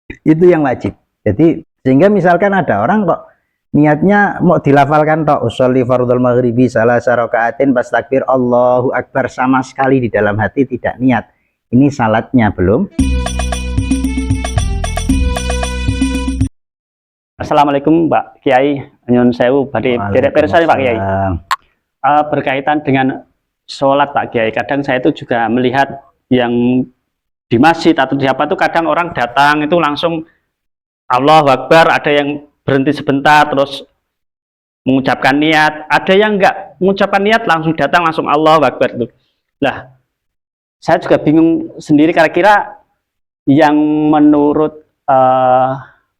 Itu yang wajib. Jadi sehingga misalkan ada orang kok niatnya mau dilafalkan tok usolli fardhul maghribi salah rakaatin pas takbir Allahu Akbar, sama sekali di dalam hati tidak niat. Ini salatnya belum. Assalamualaikum Pak Kiai, nyun sewu badhe derek pirsa Pak Kiai. Berkaitan dengan sholat Pak Kiai, kadang saya itu juga melihat yang di masjid atau di apa tuh kadang orang datang itu langsung Allahu Akbar, ada yang berhenti sebentar terus mengucapkan niat, ada yang enggak mengucapkan niat langsung datang langsung Allahu Akbar itu. Lah, saya juga bingung sendiri kira-kira yang menurut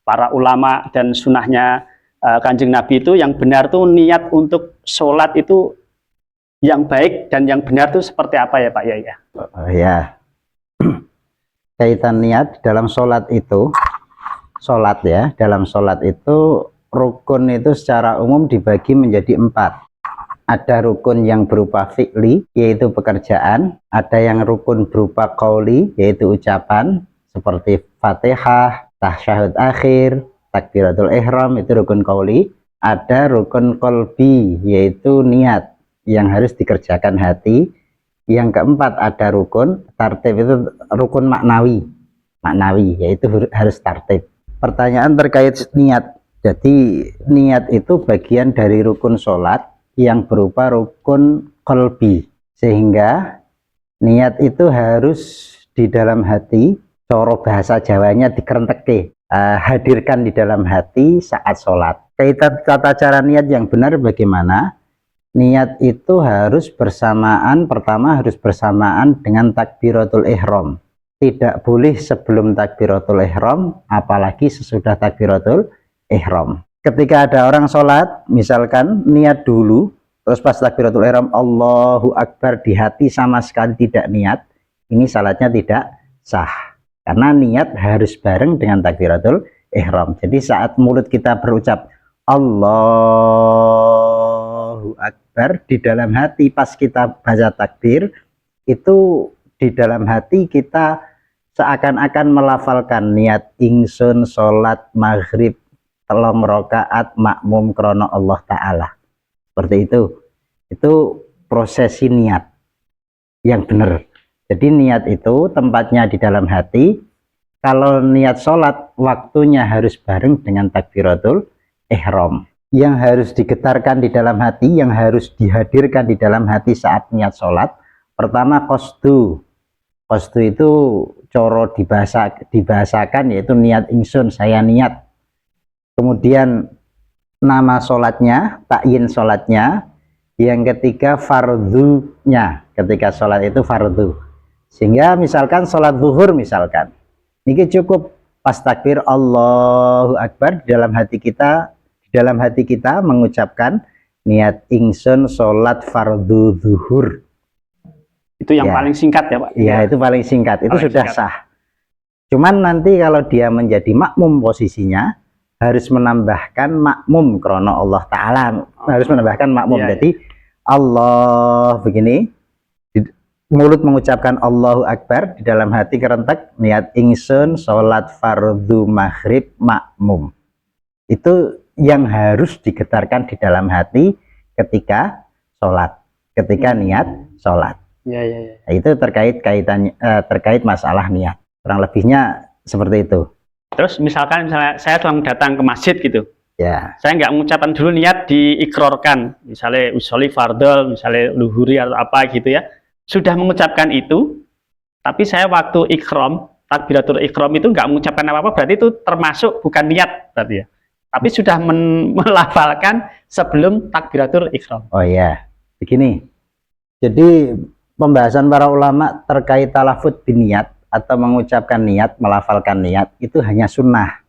para ulama dan sunnahnya Kanjeng Nabi itu yang benar tuh niat untuk sholat itu yang baik dan yang benar tuh seperti apa ya Pak Yai? Ya, kaitan niat dalam sholat itu, dalam sholat itu rukun itu secara umum dibagi menjadi 4. Ada rukun yang berupa fi'li, yaitu pekerjaan. Ada yang rukun berupa qauli, yaitu ucapan seperti Fatihah, tasyahud akhir, takbiratul ihram, itu rukun qauli. Ada rukun qalbi, yaitu niat yang harus dikerjakan hati. Yang keempat ada rukun tartib, itu rukun maknawi, yaitu harus tartib. Pertanyaan terkait niat. Jadi niat itu bagian dari rukun sholat yang berupa rukun qalbi, sehingga niat itu harus di dalam hati, coro bahasa Jawanya dikerenteke, hadirkan di dalam hati saat sholat. Kaitan tata cara niat yang benar bagaimana? Niat itu harus bersamaan, pertama harus bersamaan dengan takbiratul ihram. Tidak boleh sebelum takbiratul ihram, apalagi sesudah takbiratul ihram. Ketika ada orang sholat, misalkan niat dulu, terus pas takbiratul ihram Allahu Akbar, di hati sama sekali tidak niat, ini salatnya tidak sah. Karena niat harus bareng dengan takbiratul ihram. Jadi saat mulut kita berucap Allahu Akbar, di dalam hati pas kita baca takbir, itu di dalam hati kita seakan-akan melafalkan niat ingsun sholat maghrib 3 rakaat makmum krono Allah Ta'ala. Seperti itu prosesi niat yang benar. Jadi niat itu tempatnya di dalam hati. Kalau niat sholat waktunya harus bareng dengan takbiratul ihram. Yang harus digetarkan di dalam hati, yang harus dihadirkan di dalam hati saat niat sholat, pertama qasdu. Qasdu itu coro dibahasakan yaitu niat ingsun, saya niat. Kemudian nama sholatnya, takyin sholatnya. Yang ketiga fardhunya, ketika sholat itu fardhu. Sehingga misalkan sholat zuhur misalkan, ini cukup pas takbir Allahu Akbar, di dalam hati kita mengucapkan niat ingsun sholat fardhu zuhur. Itu yang paling singkat ya Pak? Iya, itu paling singkat, itu paling sudah singkat. Sah. Cuman nanti kalau dia menjadi makmum posisinya, harus menambahkan makmum krono Allah Ta'ala, harus menambahkan makmum. Jadi Allah begini, mulut mengucapkan Allahu Akbar, di dalam hati kerentek niat ingsun sholat fardhu maghrib makmum. Itu yang harus digetarkan di dalam hati ketika sholat, ketika niat sholat. Nah, itu terkait masalah niat. Kurang lebihnya seperti itu. Terus misalkan saya datang ke masjid gitu, saya nggak mengucapkan dulu niat, diikrorkan, misalnya usolli fardhol, misalnya luhuri atau apa gitu ya, sudah mengucapkan itu, tapi saya waktu ikram, takbiratul ikram itu nggak mengucapkan apa-apa, berarti itu termasuk bukan niat berarti ya, tapi sudah melafalkan sebelum takbiratul ikram. Oh iya, begini, jadi pembahasan para ulama terkait talafut biniat atau mengucapkan niat, melafalkan niat, itu hanya sunnah.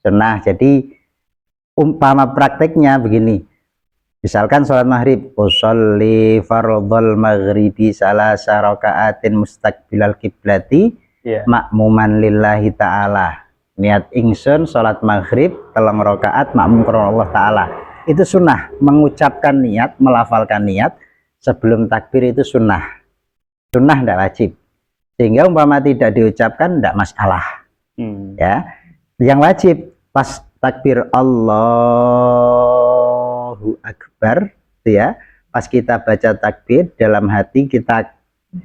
Sunnah. Jadi umpama prakteknya begini, misalkan sholat maghrib, usolli fardhol maghribi salasa rakaatin mustaqbilal kiblati makmuman lillahi ta'ala. Niat ingsun sholat maghrib 3 rakaat makmum krono Allah Ta'ala. Itu sunnah, mengucapkan niat, melafalkan niat sebelum takbir itu sunnah. Sunnah tidak wajib. Sehingga umpama tidak diucapkan tidak masalah. Ya, yang wajib pas takbir Allahu Akbar, ya, pas kita baca takbir dalam hati kita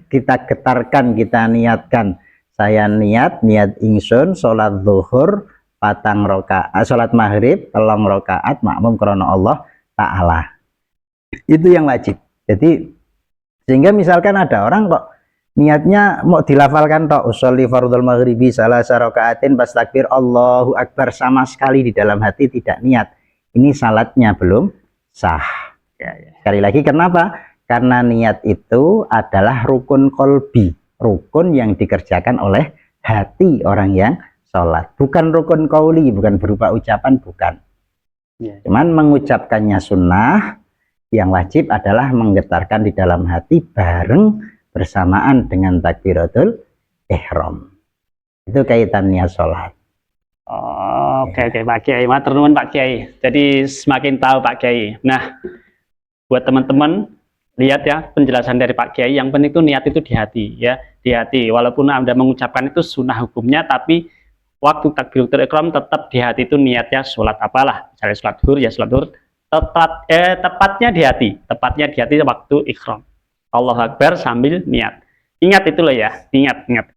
getarkan, kita niatkan, saya niat ingsun sholat zuhur patang rakaat, sholat maghrib telung rakaat makmum krana Allah Ta'ala. Itu yang wajib. Jadi sehingga misalkan ada orang kok niatnya mau dilafalkan tok usolli fardhul maghribi salah rakaatin pas takbir Allahu Akbar, sama sekali di dalam hati tidak niat, ini salatnya belum sah. Sekali lagi, kenapa? Karena niat itu adalah rukun kolbi, rukun yang dikerjakan oleh hati orang yang sholat, bukan rukun qauli, bukan berupa ucapan, bukan. Cuman mengucapkannya sunnah, yang wajib adalah menggetarkan di dalam hati bareng bersamaan dengan takbiratul ihram. Itu kaitannya sholat. Oke, Pak Kiai, matur nuwun Pak Kiai. Jadi semakin tahu Pak Kiai. Nah, buat teman-teman, lihat ya penjelasan dari Pak Kiai, yang penting itu niat itu di hati ya, di hati. Walaupun Anda mengucapkan itu sunnah hukumnya, tapi waktu takbiratul ihram tetap di hati itu niatnya sholat apalah. Misalnya sholat zuhur ya sholat zuhur, tepatnya di hati waktu ihram. Allahu Akbar sambil niat. Ingat itu loh ya, ingat.